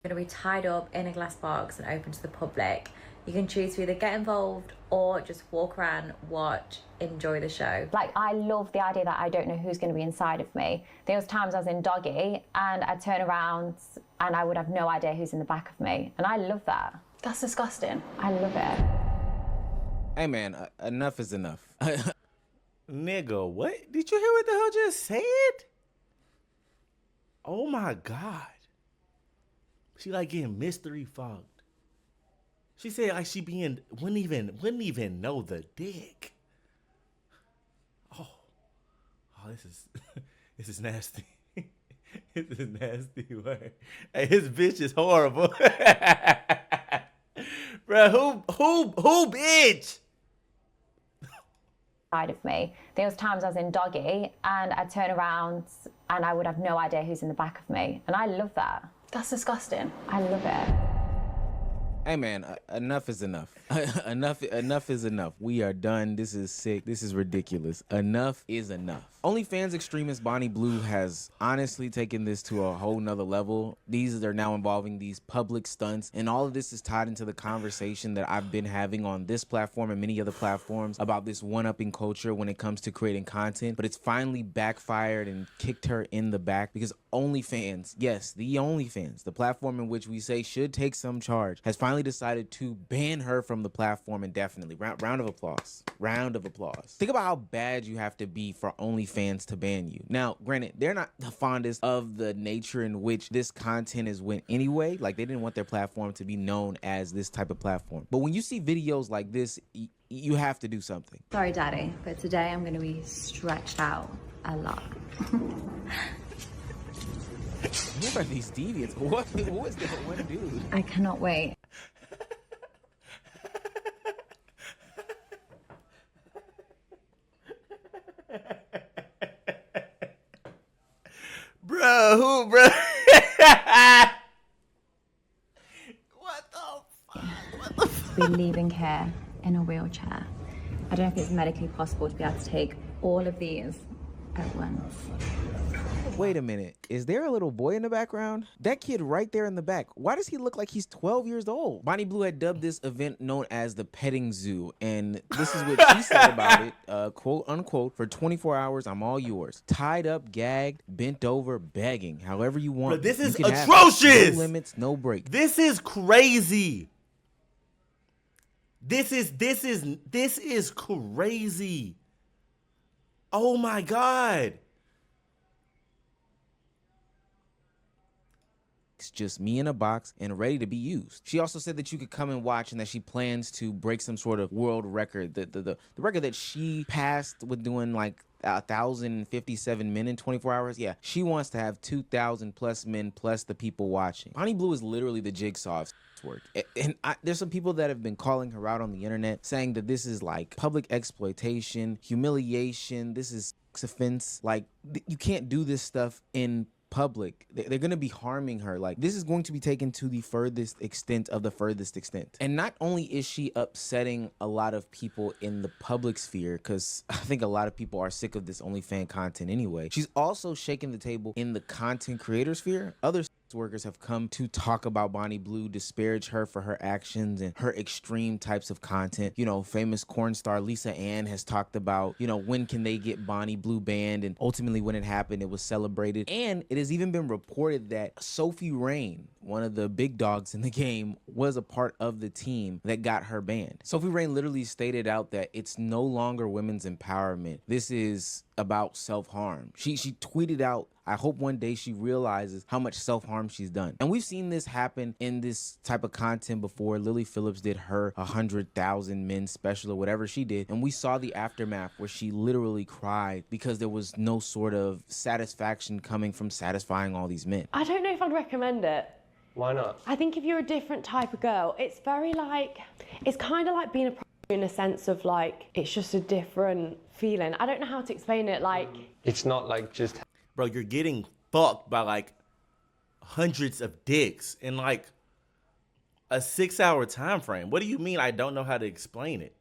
Going to be tied up in a glass box and open to the public. You can choose to either get involved or just walk around, watch, enjoy the show. Like, I love the idea that I don't know who's going to be inside of me. There was times I was in doggy and I'd turn around and I would have no idea who's in the back of me. And I love that. That's disgusting. I love it. Hey man, enough is enough. Nigga, what? Did you hear what the hell just said? Oh my God. She like getting mystery fogged. She said like she wouldn't even know the dick. Oh, this is nasty. This is nasty word. Hey, his bitch is horrible. Bro, who bitch? Side of me. There was times I was in doggy and I'd turn around and I would have no idea who's in the back of me. And I love that. That's disgusting. I love it. Hey man, enough is enough. enough is enough. We are done. This is sick. This is ridiculous. Enough is enough. OnlyFans extremist Bonnie Blue has honestly taken this to a whole nother level. These are now involving these public stunts, and all of this is tied into the conversation that I've been having on this platform and many other platforms about this one-upping culture when it comes to creating content. But it's finally backfired and kicked her in the back because OnlyFans, yes, the OnlyFans, the platform in which we say should take some charge, has finally decided to ban her from the platform indefinitely. Round of applause. Round of applause. Think about how bad you have to be for OnlyFans to ban you. Now, granted, they're not the fondest of the nature in which this content is went anyway. Like, they didn't want their platform to be known as this type of platform. But when you see videos like this, you have to do something. Sorry, Daddy, but today I'm going to be stretched out a lot. Who are these deviants? Who is that one dude? I cannot wait. Bro, bro? What the fuck? Be leaving here in a wheelchair. I don't know if it's medically possible to be able to take all of these at once. Wait a minute. Is there a little boy in the background? That kid right there in the back. Why does he look like he's 12 years old? Bonnie Blue had dubbed this event known as the petting zoo. And this is what she said about it, quote unquote, for 24 hours, I'm all yours. Tied up, gagged, bent over, begging. However you want. Bro, this is you can have it. atrocious. No limits, no break. This is crazy. This is crazy. Oh my God. It's just me in a box and ready to be used. She also said that you could come and watch and that she plans to break some sort of world record. The record that she passed with doing like 1,057 men in 24 hours. Yeah, she wants to have 2,000 plus men plus the people watching. Bonnie Blue is literally the jigsaw of work. And there's some people that have been calling her out on the internet saying that this is like public exploitation, humiliation. This is sex offense. Like, you can't do this stuff in public. They're going to be harming her. Like, this is going to be taken to the furthest extent of the furthest extent. And not only is she upsetting a lot of people in the public sphere, because I think a lot of people are sick of this OnlyFans content anyway, she's also shaking the table in the content creator sphere. Other workers have come to talk about Bonnie Blue, disparage her for her actions and her extreme types of content. You know, famous corn star Lisa Ann has talked about, you know, when can they get Bonnie Blue banned, and ultimately when it happened, it was celebrated. And it has even been reported that Sophie Rain, one of the big dogs in the game, was a part of the team that got her banned. Sophie Rain literally stated out that it's no longer women's empowerment. This is about self-harm. She tweeted out, I hope one day she realizes how much self-harm she's done. And we've seen this happen in this type of content before. Lily Phillips did her 100,000 men special or whatever she did. And we saw the aftermath where she literally cried because there was no sort of satisfaction coming from satisfying all these men. I don't know if I'd recommend it. Why not? I think if you're a different type of girl, it's very like, it's kind of like being a in a sense of like, it's just a different feeling. I don't know how to explain it. Like, It's not like just Bro, you're getting fucked by like hundreds of dicks in like a 6-hour time frame. What do you mean I don't know how to explain it?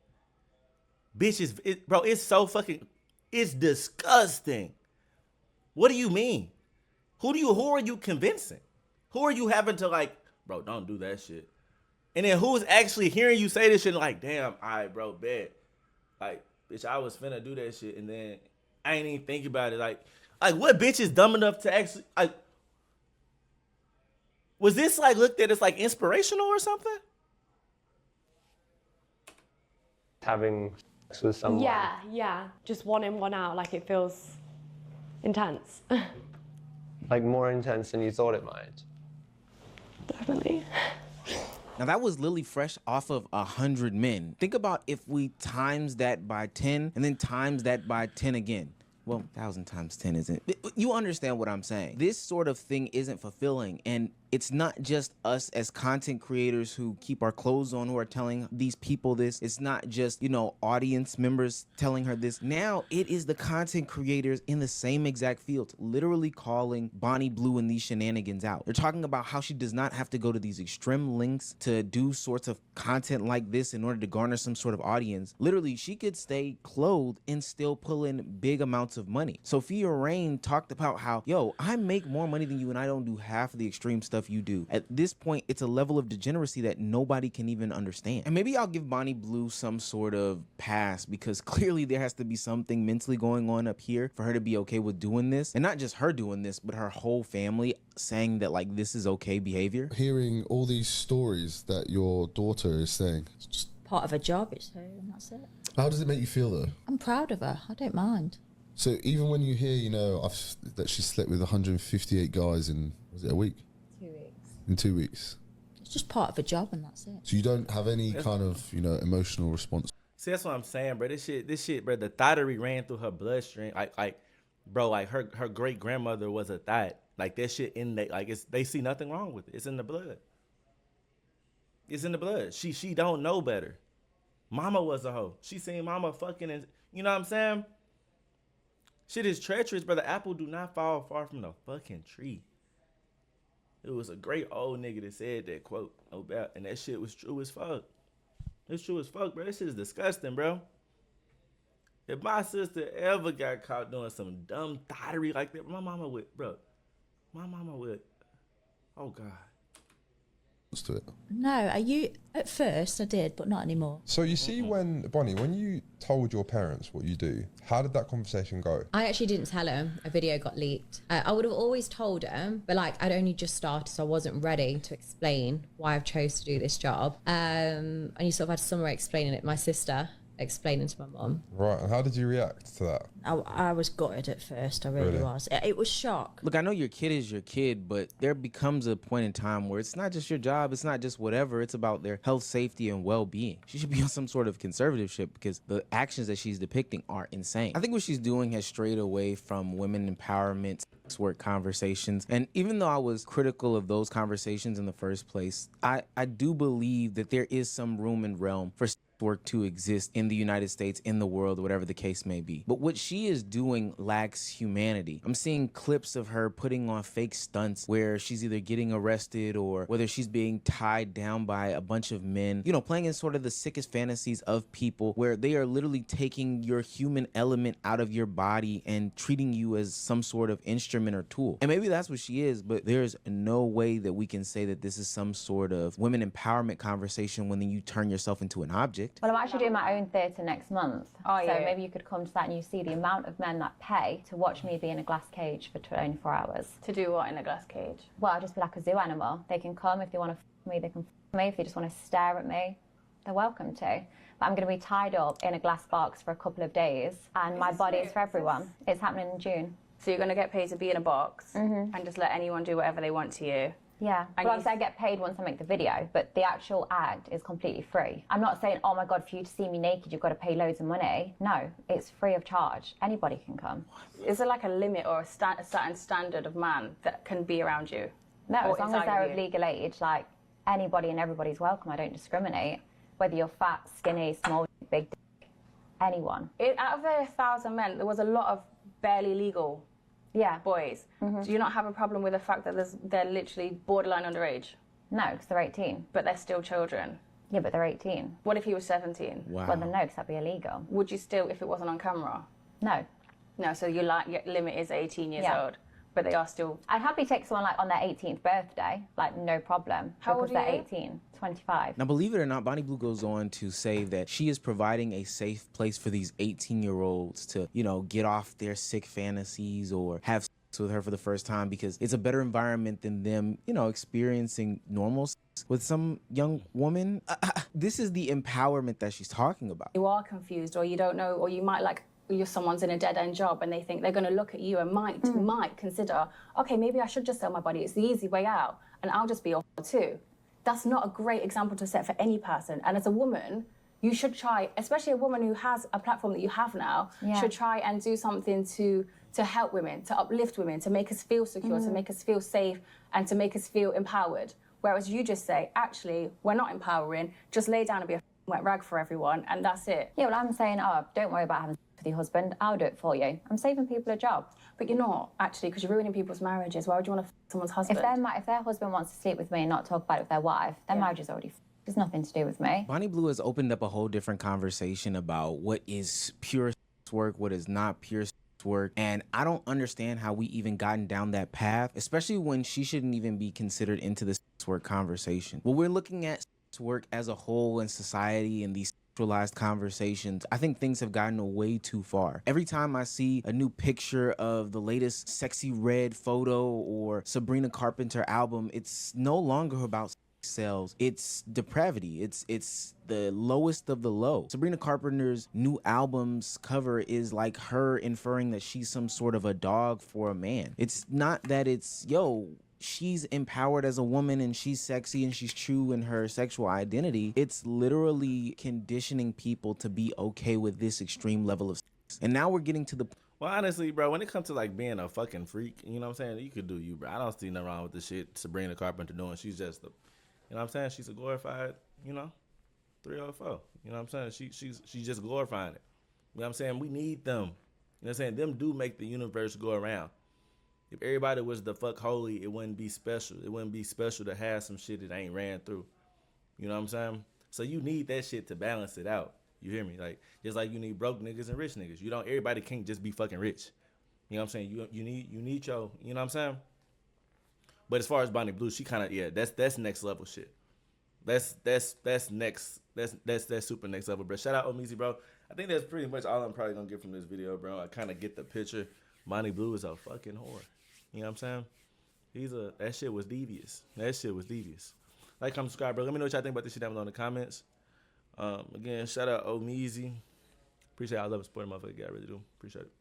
Bitches, bro, it's so fucking, it's disgusting. What do you mean? Who are you convincing? Who are you having to like bro, don't do that shit. And then who's actually hearing you say this shit and like, damn, all right, bro, bet. Like, bitch, I was finna do that shit, and then I ain't even think about it. Like what bitch is dumb enough to actually, like, was this, like, looked at as, like, inspirational or something? having sex with someone. Yeah. Just one in, one out. Like, it feels intense. Like more intense than you thought it might. Definitely. Now that was Lily Fresh off of 100 Men. Think about if we times that by 10 and then times that by 10 again. Well, 1,000 times 10 isn't. You understand what I'm saying. This sort of thing isn't fulfilling, and it's not just us as content creators who keep our clothes on who are telling these people this. It's not just, audience members telling her this. Now it is the content creators in the same exact field literally calling Bonnie Blue and these shenanigans out. They're talking about how she does not have to go to these extreme lengths to do sorts of content like this in order to garner some sort of audience. Literally, she could stay clothed and still pull in big amounts of money. Sophia Rain talked about how, I make more money than you and I don't do half of the extreme stuff you do. At this point, it's a level of degeneracy that nobody can even understand. And maybe I'll give Bonnie Blue some sort of pass because clearly there has to be something mentally going on up here for her to be okay with doing this. And not just her doing this, but her whole family saying that like this is okay behavior. Hearing all these stories that your daughter is saying, it's just part of her job, it's her, and that's it. How does it make you feel though? I'm proud of her. I don't mind. So even when you hear, that she slept with 158 guys in, was it a week? 2 weeks. In 2 weeks. It's just part of a job, and that's it. So you don't have any kind of, emotional response. See, that's what I'm saying, bro. This shit, bro. The thottery ran through her bloodstream. Like her great grandmother was a thot. Like that shit in they see nothing wrong with it. It's in the blood. It's in the blood. She don't know better. Mama was a hoe. She seen mama fucking, and you know what I'm saying? Shit is treacherous, brother. Apple do not fall far from the fucking tree. It was a great old nigga that said that quote, no doubt, and that shit was true as fuck. It's true as fuck, bro. This shit is disgusting, bro. If my sister ever got caught doing some dumb thottery like that, my mama would, oh God. To it. No, at first I did, but not anymore. So you see Bonnie, when you told your parents what you do, how did that conversation go? I actually didn't tell them. A video got leaked. I would have always told them, but I'd only just started, so I wasn't ready to explain why I've chose to do this job. And you sort of had Summer explaining it, my sister explaining to my mum. Right, and how did you react to that? I was gutted at first, I really was. It was shock. Look, I know your kid is your kid, but there becomes a point in time where it's not just your job, it's not just whatever, it's about their health, safety, and well-being. She should be on some sort of conservatorship because the actions that she's depicting are insane. I think what she's doing has strayed away from women empowerment, sex work conversations, and even though I was critical of those conversations in the first place, I do believe that there is some room and realm for work to exist in the United States, in the world, whatever the case may be. But what she is doing lacks humanity. I'm seeing clips of her putting on fake stunts where she's either getting arrested or whether she's being tied down by a bunch of men, playing in sort of the sickest fantasies of people where they are literally taking your human element out of your body and treating you as some sort of instrument or tool. And maybe that's what she is, but there's no way that we can say that this is some sort of women empowerment conversation when then you turn yourself into an object. Well, I'm actually doing my own theatre next month. Oh, so yeah. maybe you could come to that and you see the amount of men that pay to watch me be in a glass cage for 24 hours. To do what in a glass cage? Well, I'll just be like a zoo animal. They can come if they want to f me, they can f me. If they just want to stare at me, they're welcome to. But I'm going to be tied up in a glass box for a couple of days and my body is for everyone. It's happening in June. So you're going to get paid to be in a box and just let anyone do whatever they want to you? Yeah, well, obviously I get paid once I make the video, but the actual act is completely free. I'm not saying, oh my God, for you to see me naked, you've got to pay loads of money. No, it's free of charge. Anybody can come. Is there like a limit or a certain standard of man that can be around you? No, Or as long as inside they're of of you? legal age, like anybody and everybody's welcome. I don't discriminate. Whether you're fat, skinny, small, big, anyone. Out of the 1,000 men, there was a lot of barely legal boys. Do you not have a problem with the fact that they're literally borderline underage? No, because they're 18. But they're still children. Yeah, but they're 18. What if he was 17? Wow. Well, then no, because that'd be illegal. Would you still, if it wasn't on camera? No. No, so your limit is 18 years old. but they are still. I'd happily take someone like on their 18th birthday, like no problem. How old because are they're you? 18, 25. Now, believe it or not, Bonnie Blue goes on to say that she is providing a safe place for these 18-year-olds to, you know, get off their sick fantasies or have sex with her for the first time because it's a better environment than them, you know, experiencing normal sex with some young woman. This is the empowerment that she's talking about. You are confused, or you don't know, or you might like someone's in a dead-end job and they think they're going to look at you and might consider, okay, maybe I should just sell my body. It's the easy way out, and I'll just be a whore too. That's not a great example to set for any person. And as a woman, you should try, especially a woman who has a platform that you have now, should try and do something to help women, to uplift women, to make us feel secure, to make us feel safe, and to make us feel empowered. Whereas you just say, actually, we're not empowering, just lay down and be a wet rag for everyone, and that's it. Yeah, well, I'm saying, oh, don't worry about having sex with your husband, I'll do it for you. I'm saving people a job. But you're not, actually, because you're ruining people's marriages. Why would you want to someone's husband? If their husband wants to sleep with me and not talk about it with their wife, their marriage is already there's nothing to do with me. Bonnie Blue has opened up a whole different conversation about what is pure sex work, what is not pure sex work, and I don't understand how we even gotten down that path, especially when she shouldn't even be considered into the sex work conversation. When we're looking at sex work as a whole in society and these sexualized conversations, I think things have gotten way too far. Every time I see a new picture of the latest Sexy Red photo or Sabrina Carpenter album, it's no longer about sales. It's depravity. It's the lowest of the low. Sabrina Carpenter's new album's cover is like her inferring that she's some sort of a dog for a man. It's not that it's, yo, she's empowered as a woman and she's sexy and she's true in her sexual identity. It's literally conditioning people to be okay with this extreme level of sex. And now we're getting to the Well, honestly, bro, when it comes to like being a fucking freak, you know what I'm saying? You could do you, bro. I don't see nothing wrong with the shit Sabrina Carpenter doing. She's just a, you know what I'm saying? She's a glorified, you know, 304. You know what I'm saying? She's just glorifying it. You know what I'm saying? We need them. You know what I'm saying? Them do make the universe go around. If everybody was the fuck holy, it wouldn't be special. It wouldn't be special to have some shit that ain't ran through. You know what I'm saying? So you need that shit to balance it out. You hear me? Like, just like you need broke niggas and rich niggas. You don't, everybody can't just be fucking rich. You know what I'm saying? You need your, you know what I'm saying? But as far as Bonnie Blue, she kind of, yeah, that's next level shit. That's super next level, bro. Shout out Omeezy, bro. I think that's pretty much all I'm probably gonna get from this video, bro. I kind of get the picture. Bonnie Blue is a fucking whore. You know what I'm saying? That shit was devious. Like, comment, subscribe, bro. Let me know what y'all think about this shit down below in the comments. Again, shout out Omeezy. Appreciate all love and support, motherfucker. I really do. Appreciate it.